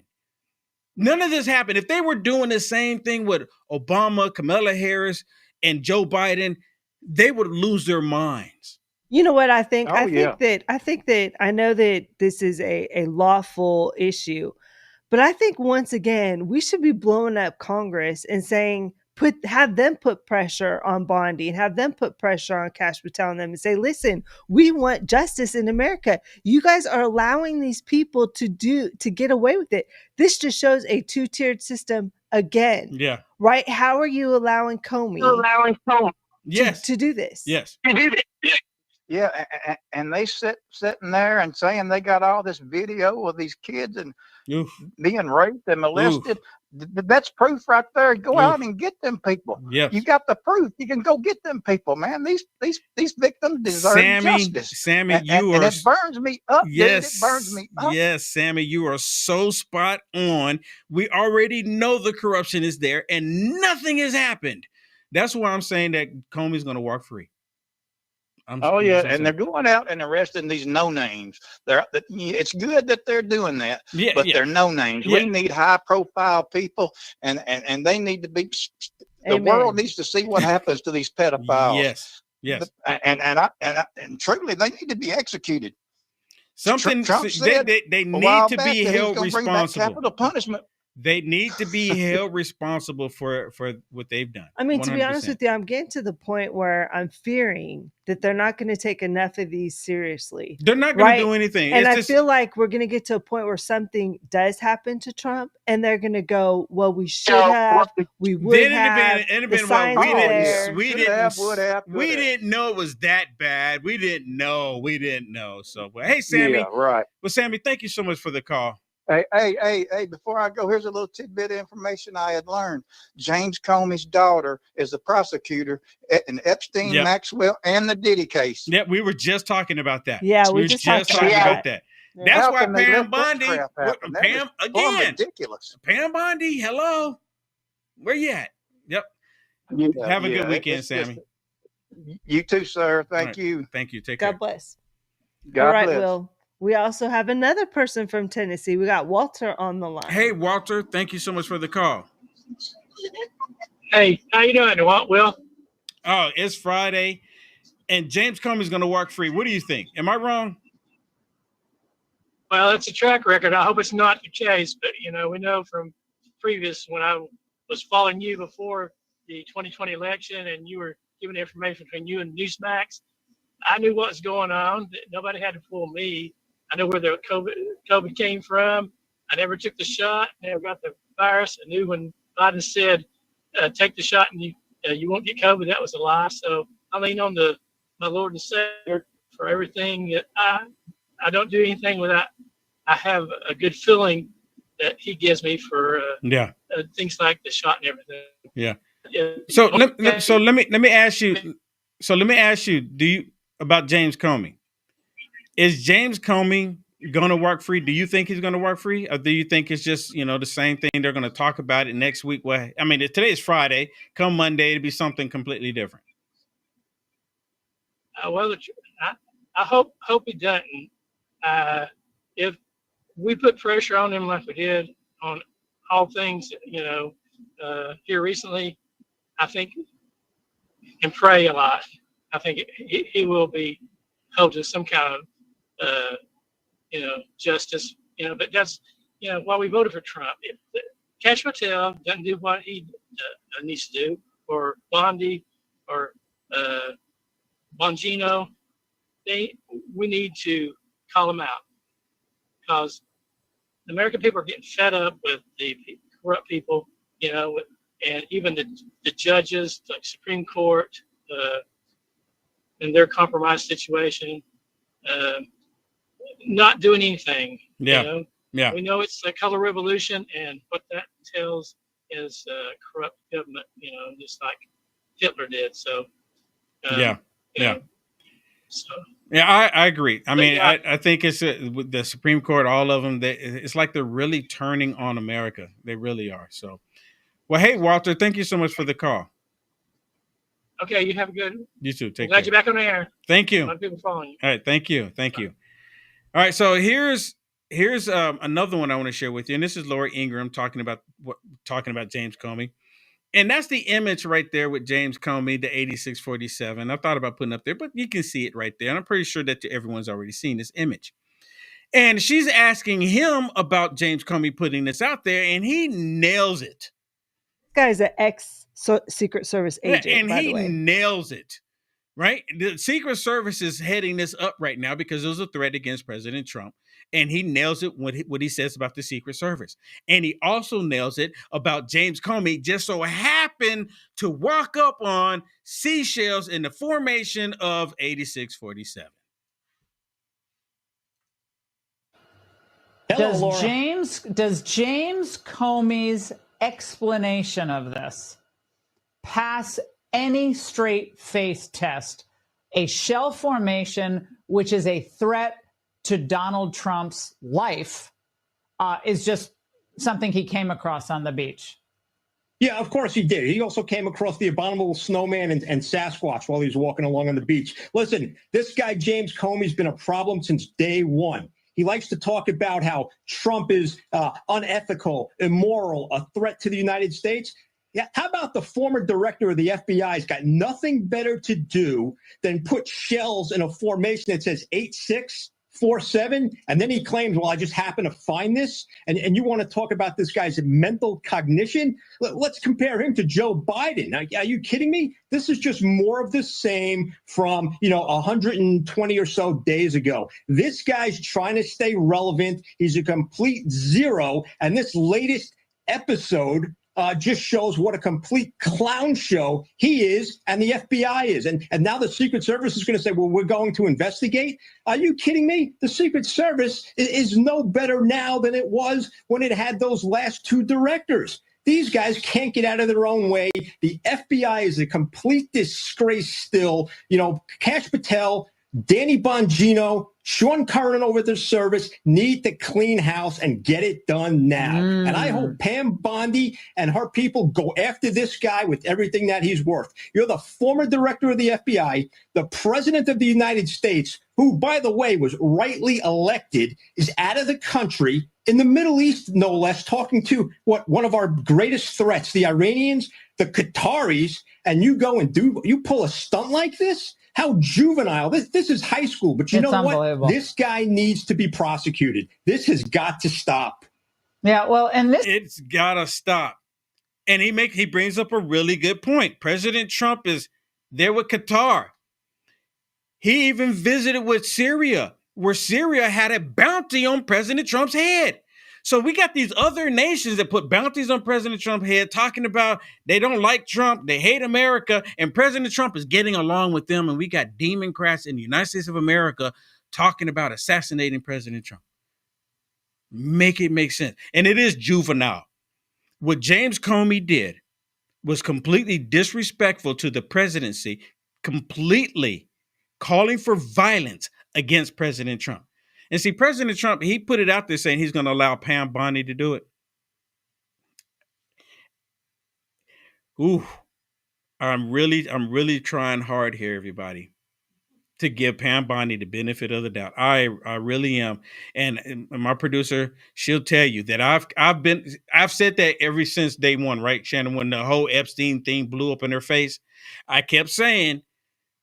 None of this happened. If they were doing the same thing with Obama, Kamala Harris, and Joe Biden, they would lose their minds. You know what I think? Oh, I think that I know that this is a lawful issue, but I think once again we should be blowing up Congress and saying have them put pressure on Bondi and have them put pressure on Cash Patel and them and say, listen, we want justice in America. You guys are allowing these people to get away with it. This just shows a two-tiered system again. Yeah. Right? How are you allowing Comey to do this? Yes. Yeah, and they sitting there and saying they got all this video of these kids and being raped and molested. That's proof right there. Go out and get them people. Yes. You got the proof. You can go get them people, man. These victims deserve justice. Sammy, and it burns me up. Yes, dude. It burns me up. Yes, Sammy, you are so spot on. We already know the corruption is there, and nothing has happened. That's why I'm saying that Comey's going to walk free. And they're going out and arresting these no names. It's good that they're doing that, but they're no names. We need high profile people, and they need to be. The world needs to see what happens to these pedophiles. Yes. And truly, they need to be exexecuted. Something Trump said they need to be held responsible. Bring back capital punishment. They need to be held responsible for what they've done. I mean, 100%. To be honest with you, I'm getting to the point where I'm fearing that they're not going to take enough of these seriously. They're not going to do anything. And I feel like we're going to get to a point where something does happen to Trump and they're going to go, well, we should have, we would have. We didn't know it was that bad. We didn't know. So, hey, Sammy. Yeah, right. Well, Sammy, thank you so much for the call. Hey, before I go, here's a little tidbit of information I had learned. James Comey's daughter is the prosecutor in Epstein, Maxwell, and the Diddy case. Yeah, we were just talking about that. Yeah, we were just talking about that. That's why Pam Bondi, ridiculous. Pam Bondi, hello. Where you at? Yep. Have a good weekend, Sammy. You too, sir. Thank you. Thank you. Take care. God bless. God bless. Will. We also have another person from Tennessee. We got Walter on the line. Hey, Walter. Thank you so much for the call. Hey, how you doing, Will? Oh, it's Friday, and James Comey's going to walk free. What do you think? Am I wrong? Well, it's a track record. I hope it's not the case, but, we know from previous when I was following you before the 2020 election and you were giving information between you and Newsmax, I knew what was going on. Nobody had to fool me. I know where the COVID came from. I never took the shot. Never got the virus. I knew when Biden said, take the shot and you won't get COVID, that was a lie. So I lean on my Lord and Savior for everything. That I don't do anything without I have a good feeling that he gives me for things like the shot and everything. Yeah. So let me ask you. So let me ask you. Do you about James Comey? Is James Comey going to walk free? Do you think he's going to walk free, or do you think it's just the same thing? They're going to talk about it next week. Well, I mean, today is Friday. Come Monday, it'll be something completely different. Well, I hope he doesn't. If we put pressure on him like we did on all things, here recently, I think, and pray a lot, I think he will be held to some kind of justice, but that's, why we voted for Trump. If Cash Patel doesn't do what he needs to do, or Bondi, or Bonino, we need to call them out, because the American people are getting fed up with the corrupt people, and even the judges, like Supreme Court, in their compromised situation, not doing anything. Yeah. Yeah. We know it's a color revolution, and what that entails is corrupt government, just like Hitler did. So, Yeah. So, yeah, I agree. I mean, yeah. I think it's with the Supreme Court, all of them, it's like they're really turning on America. They really are. So, well, hey, Walter, thank you so much for the call. Okay, you have a good. You too. Take Glad care. you're back on the air. Thank you. A lot of people following you. All right, thank you. All right, so here's another one I want to share with you, and this is Laura Ingram talking about James Comey, and that's the image right there with James Comey, the 8647. I thought about putting up there, but you can see it right there, and I'm pretty sure that everyone's already seen this image. And she's asking him about James Comey putting this out there, and he nails it. This guy's an ex-Secret Service agent, and by he the way. nails it. Right? The Secret Service is heading this up right now because there's a threat against President Trump. And he nails it what he says about the Secret Service. And he also nails it about James Comey just so happened to walk up on seashells in the formation of 8647. Does James Comey's explanation of this pass any straight face test? A shell formation, which is a threat to Donald Trump's life, is just something he came across on the beach. Yeah, of course he did. He also came across the abominable snowman and Sasquatch while he was walking along on the beach. Listen, this guy, James Comey's been a problem since day one. He likes to talk about how Trump is unethical, immoral, a threat to the United States. Yeah, how about the former director of the FBI has got nothing better to do than put shells in a formation that says 8647, and then he claims, well, I just happened to find this, and you want to talk about this guy's mental cognition? Let's compare him to Joe Biden. Are you kidding me? This is just more of the same from, 120 or so days ago. This guy's trying to stay relevant. He's a complete zero, and this latest episode just shows what a complete clown show he is and the FBI is. And now the Secret Service is going to say, well, we're going to investigate. Are you kidding me? The Secret Service is no better now than it was when it had those last two directors. These guys can't get out of their own way. The FBI is a complete disgrace still. Kash Patel, Danny Bonino, Sean Curran over the service need to clean house and get it done now. And I hope Pam Bondi and her people go after this guy with everything that he's worth. You're the former director of the FBI, the president of the United States, who, by the way, was rightly elected, is out of the country in the Middle East, no less, talking to one of our greatest threats, the Iranians, the Qataris, and you go and you pull a stunt like this? How juvenile. This is high school, but you know what? This guy needs to be prosecuted. This has got to stop. Yeah, well, and it's got to stop. And he brings up a really good point. President Trump is there with Qatar. He even visited with Syria, where Syria had a bounty on President Trump's head. So we got these other nations that put bounties on President Trump's head, talking about they don't like Trump, they hate America, and President Trump is getting along with them. And we got Democrats in the United States of America talking about assassinating President Trump. Make it make sense. And it is juvenile. What James Comey did was completely disrespectful to the presidency, completely calling for violence against President Trump. And see, President Trump, he put it out there saying he's going to allow Pam Bondi to do it. Ooh, I'm really trying hard here, everybody, to give Pam Bondi the benefit of the doubt. I really am. And my producer, she'll tell you that I've said that ever since day one, right, Shannon, when the whole Epstein thing blew up in her face. I kept saying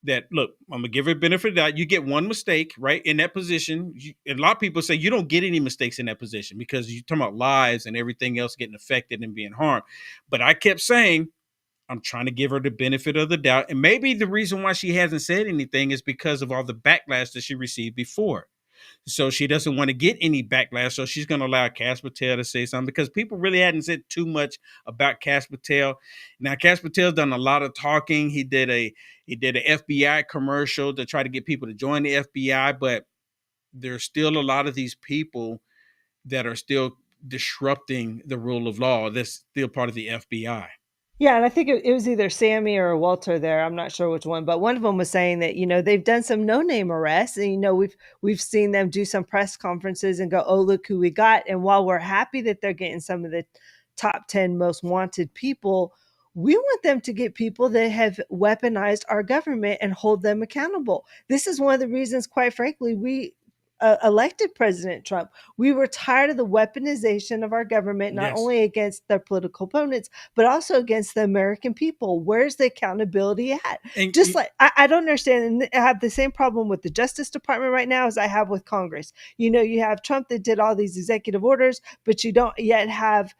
that, look, I'm gonna give her a benefit of the doubt. You get one mistake, right, in that position. And a lot of people say you don't get any mistakes in that position because you're talking about lives and everything else getting affected and being harmed. But I kept saying, I'm trying to give her the benefit of the doubt. And maybe the reason why she hasn't said anything is because of all the backlash that she received before. So she doesn't want to get any backlash. So she's going to allow Kash Patel to say something, because people really hadn't said too much about Kash Patel. Now, Kash Patel's done a lot of talking. He did an FBI commercial to try to get people to join the FBI, but there's still a lot of these people that are still disrupting the rule of law. That's still part of the FBI. Yeah, and I think it was either Sammy or Walter there. I'm not sure which one, but one of them was saying that, they've done some no-name arrests, and we've seen them do some press conferences and go, "Oh, look who we got." And while we're happy that they're getting some of the top 10 most wanted people, we want them to get people that have weaponized our government and hold them accountable. This is one of the reasons, quite frankly, we elected President Trump. We were tired of the weaponization of our government, not only against their political opponents, but also against the American people. Where's the accountability at? I don't understand. And I have the same problem with the Justice Department right now as I have with Congress. You have Trump that did all these executive orders, but you don't yet have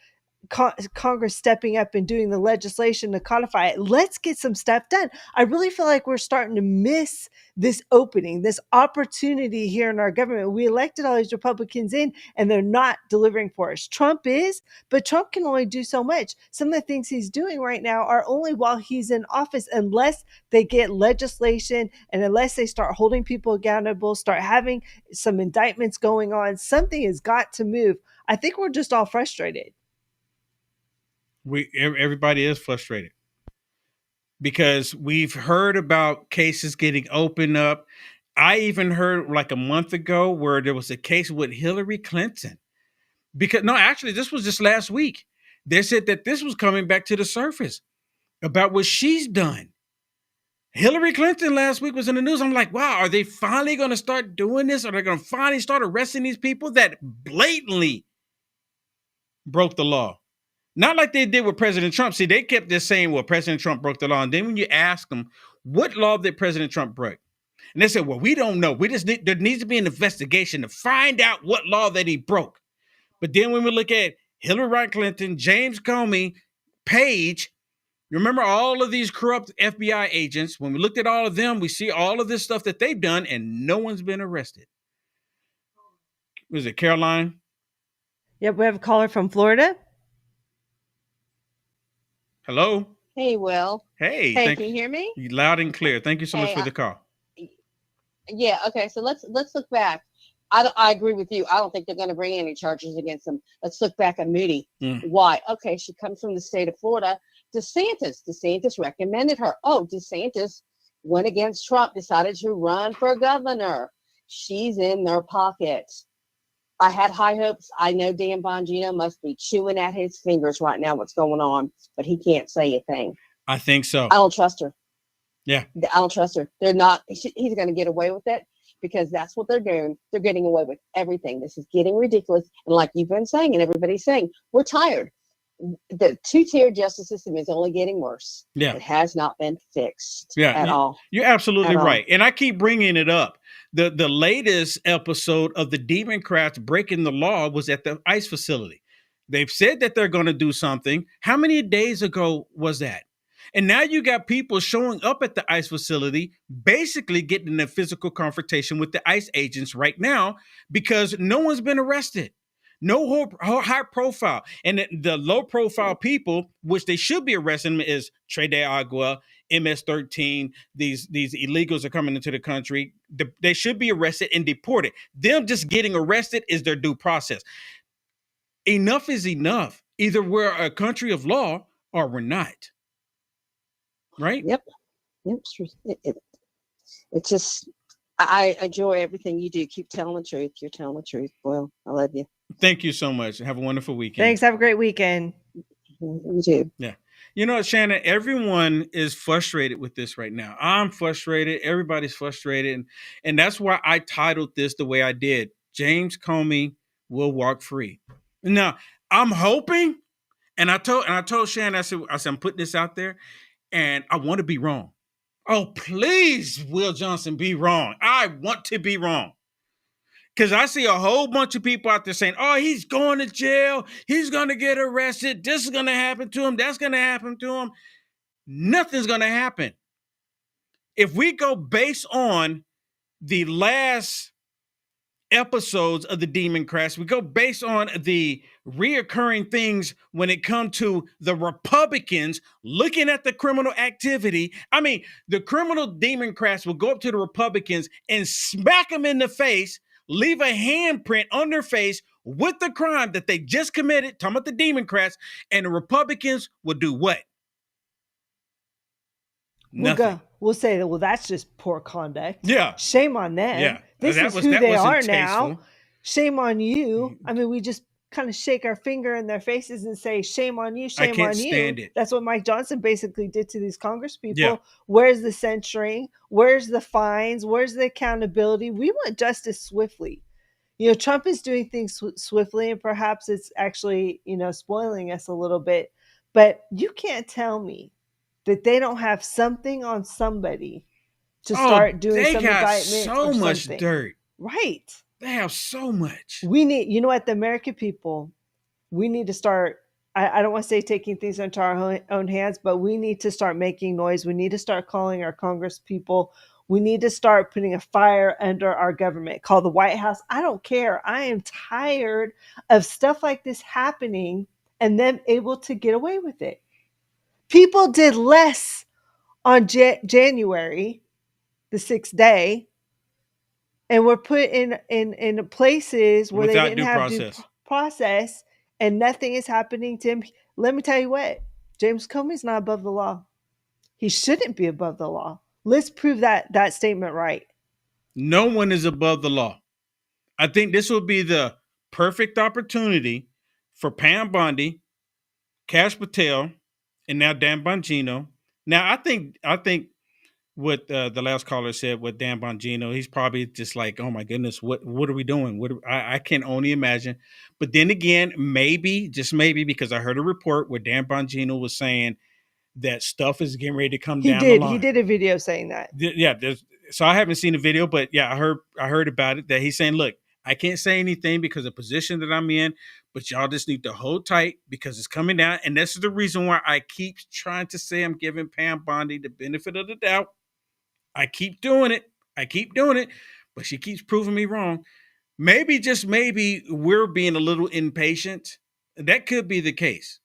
Congress stepping up and doing the legislation to codify it. Let's get some stuff done. I really feel like we're starting to miss this opening, this opportunity here in our government. We elected all these Republicans in, and they're not delivering for us. Trump is, but Trump can only do so much. Some of the things he's doing right now are only while he's in office, unless they get legislation and unless they start holding people accountable, start having some indictments going on. Something has got to move. I think we're just all frustrated. Everybody is frustrated because we've heard about cases getting opened up. I even heard like a month ago where there was a case with Hillary Clinton. Actually, this was just last week. They said that this was coming back to the surface about what she's done. Hillary Clinton last week was in the news. I'm like, wow, are they finally going to start doing this? Are they going to finally start arresting these people that blatantly broke the law? Not like they did with President Trump. See, they kept just saying, well, President Trump broke the law. And then when you ask them, what law did President Trump break? And they said, well, we don't know. There needs to be an investigation to find out what law that he broke. But then when we look at Hillary Clinton, James Comey, Page, remember all of these corrupt FBI agents, when we looked at all of them, we see all of this stuff that they've done and no one's been arrested. Was it Caroline? Yep, we have a caller from Florida. Hello. Hey, Will. Hey, can you hear me? Loud and clear. Thank you so much for the call. Yeah. Okay. So let's look back. I agree with you. I don't think they're going to bring any charges against them. Let's look back at Moody. Why? Okay, she comes from the state of Florida. DeSantis recommended her. Oh, DeSantis went against Trump, decided to run for governor. She's in their pockets. I had high hopes. I know Dan Bongino must be chewing at his fingers right now what's going on, but he can't say a thing. I think so. I don't trust her. Yeah. I don't trust her. They're not, he's going to get away with it because that's what they're doing. They're getting away with everything. This is getting ridiculous. And like you've been saying, and everybody's saying, we're tired. The two-tier justice system is only getting worse. Yeah. It has not been fixed at all. You're absolutely At all. right. And I keep bringing it up. The latest episode of the Democrats breaking the law was at the ICE facility. They've said that they're going to do something. How many days ago was that? And now you got people showing up at the ICE facility, basically getting in a physical confrontation with the ICE agents right now because no one's been arrested. No high profile. And the low profile people, which they should be arresting, is Trey De Agua, MS-13. These illegals are coming into the country. They should be arrested and deported. Them just getting arrested is their due process. Enough is enough. Either we're a country of law or we're not. Right? Yep. It's just, I enjoy everything you do. Keep telling the truth. You're telling the truth. Well, I love you. Thank you so much. Have a wonderful weekend. Thanks. Have a great weekend. You too. Yeah. You know, Shannon, everyone is frustrated with this right now. I'm frustrated. Everybody's frustrated. And that's why I titled this the way I did. James Comey will walk free. Now, I'm hoping, and I told Shannon, I said, I'm putting this out there, and I want to be wrong. Oh, please, Will Johnson, be wrong. I want to be wrong. Because I see a whole bunch of people out there saying, oh, he's going to jail. He's going to get arrested. This is going to happen to him. That's going to happen to him. nothing's going to happen. If we go based on the last episodes of the Democrats, we go based on the reoccurring things when it comes to the Republicans looking at the criminal activity. I mean, the criminal Democrats will go up to the Republicans and smack them in the face, leave a handprint on their face with the crime that they just committed, talking about the Democrats, and the Republicans will do what? Nothing. We'll say that, well, that's just poor conduct. Yeah. Shame on them. Yeah. This is who they are now. Shame on you. I mean, we just kind of shake our finger in their faces and say, shame on you, shame on you. I can't stand it. That's what Mike Johnson basically did to these Congress people. Yeah. Where's the censuring? Where's the fines? Where's the accountability? We want justice swiftly. You know, Trump is doing things swiftly, and perhaps it's actually, you know, spoiling us a little bit. But you can't tell me that they don't have something on somebody to start doing some indictments. They got so much dirt. Right. They have so much. We need, you know what, the American people, we need to start, I don't want to say taking things into our own hands, but we need to start making noise. We need to start calling our Congress people. We need to start putting a fire under our government. Call the White House. I don't care. I am tired of stuff like this happening and them able to get away with it. People did less on January, the 6th day, and were put in places where without they didn't have due process, and nothing is happening to him. Let me tell you what, James Comey's not above the law. He shouldn't be above the law. Let's prove that statement right. No one is above the law. I think this will be the perfect opportunity for Pam Bondi, Kash Patel, and now Dan Bongino. Now, I think what the last caller said with Dan Bongino, he's probably just like, oh my goodness, what are we doing? I can only imagine. But then again, maybe, just maybe, because I heard a report where Dan Bongino was saying that stuff is getting ready to come down the line. He did a video saying that. Yeah, so I haven't seen the video, but yeah, I heard about it, that he's saying, look, I can't say anything because of the position that I'm in, but y'all just need to hold tight because it's coming down. And this is the reason why I keep trying to say I'm giving Pam Bondi the benefit of the doubt. I keep doing it, but she keeps proving me wrong. Maybe, just maybe, we're being a little impatient. That could be the case,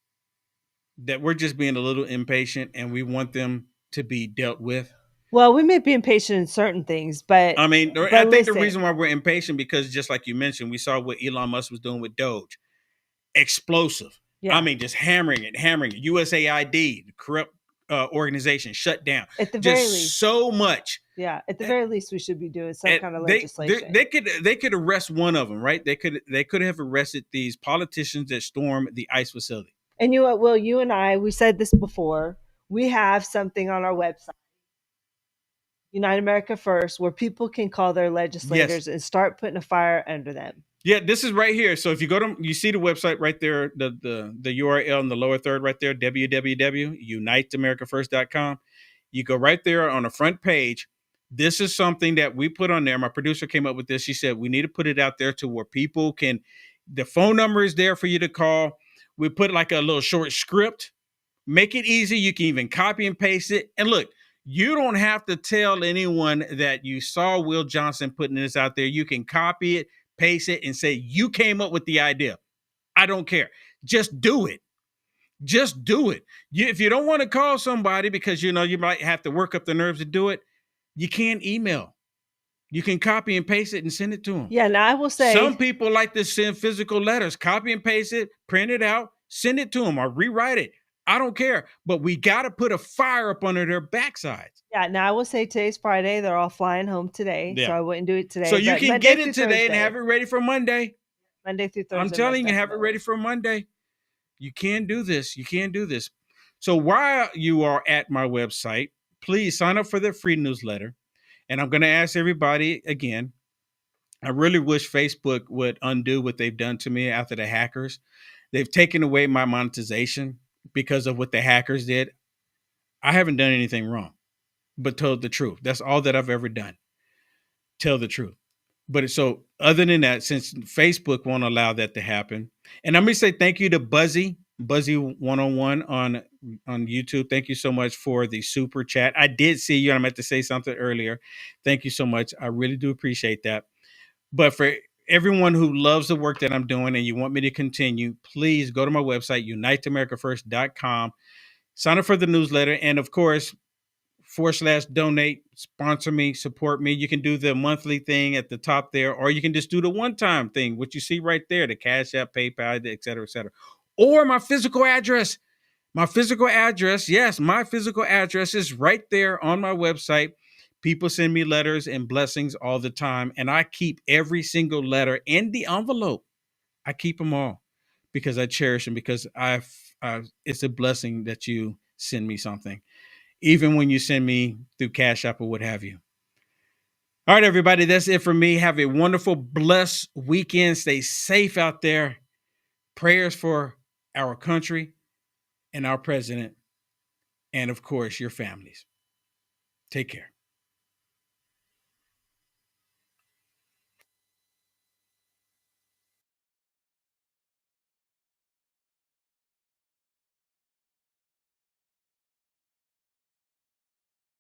that we're just being a little impatient and we want them to be dealt with. Well, we may be impatient in certain things, but I mean, I think the reason why we're impatient, because just like you mentioned, we saw what Elon Musk was doing with Doge. Explosive. Yeah. I mean, just hammering it. USAID, the corrupt organization, shut down. At the very least. So much. Yeah, at the very least, we should be doing some kind of legislation. They could arrest one of them, right? They could have arrested these politicians that stormed the ICE facility. And you know what, Will, you and I, we said this before. We have something on our website, Unite America First, where people can call their legislators and start putting a fire under them. Yeah, this is right here. So if you go to, you see the website right there, the URL in the lower third right there, www.uniteamericafirst.com. You go right there on the front page. This is something that we put on there. My producer came up with this. She said, we need to put it out there to where people can, the phone number is there for you to call. We put like a little short script, make it easy. You can even copy and paste it. And look, you don't have to tell anyone that you saw Will Johnson putting this out there. You can copy it, paste it, and say, you came up with the idea. I don't care. Just do it. Just do it. If you don't want to call somebody because, you know, you might have to work up the nerves to do it, you can email. You can copy and paste it and send it to them. Yeah, now I will say, some people like to send physical letters. Copy and paste it, print it out, send it to them, or rewrite it. I don't care, but we got to put a fire up under their backsides. Yeah, now I will say today's Friday. They're all flying home today, so I wouldn't do it today. So you can get it today and have it ready for Monday. Monday through Thursday. I'm telling you, have it ready for Monday. You can do this. You can do this. So while you are at my website, please sign up for the free newsletter. And I'm going to ask everybody again, I really wish Facebook would undo what they've done to me after the hackers. They've taken away my monetization because of what the hackers did. I haven't done anything wrong, but told the truth. That's all that I've ever done. Tell the truth. But so other than that, since Facebook won't allow that to happen, and I'm going to say thank you to Buzzy. Buzzy 101 on YouTube. Thank you so much for the super chat. I did see you, and I meant to say something earlier. Thank you so much. I really do appreciate that. But for everyone who loves the work that I'm doing and you want me to continue, please go to my website, uniteamericafirst.com. Sign up for the newsletter. And of course, /donate, sponsor me, support me. You can do the monthly thing at the top there, or you can just do the one-time thing, which you see right there, the Cash App, PayPal, et cetera, et cetera. Or my physical address. My physical address, yes, my physical address is right there on my website. People send me letters and blessings all the time, and I keep every single letter in the envelope. I keep them all because I cherish them, because it's a blessing that you send me something, even when you send me through Cash App or what have you. All right, everybody, that's it for me. Have a wonderful, blessed weekend. Stay safe out there. Prayers for our country and our president, and of course, your families. Take care.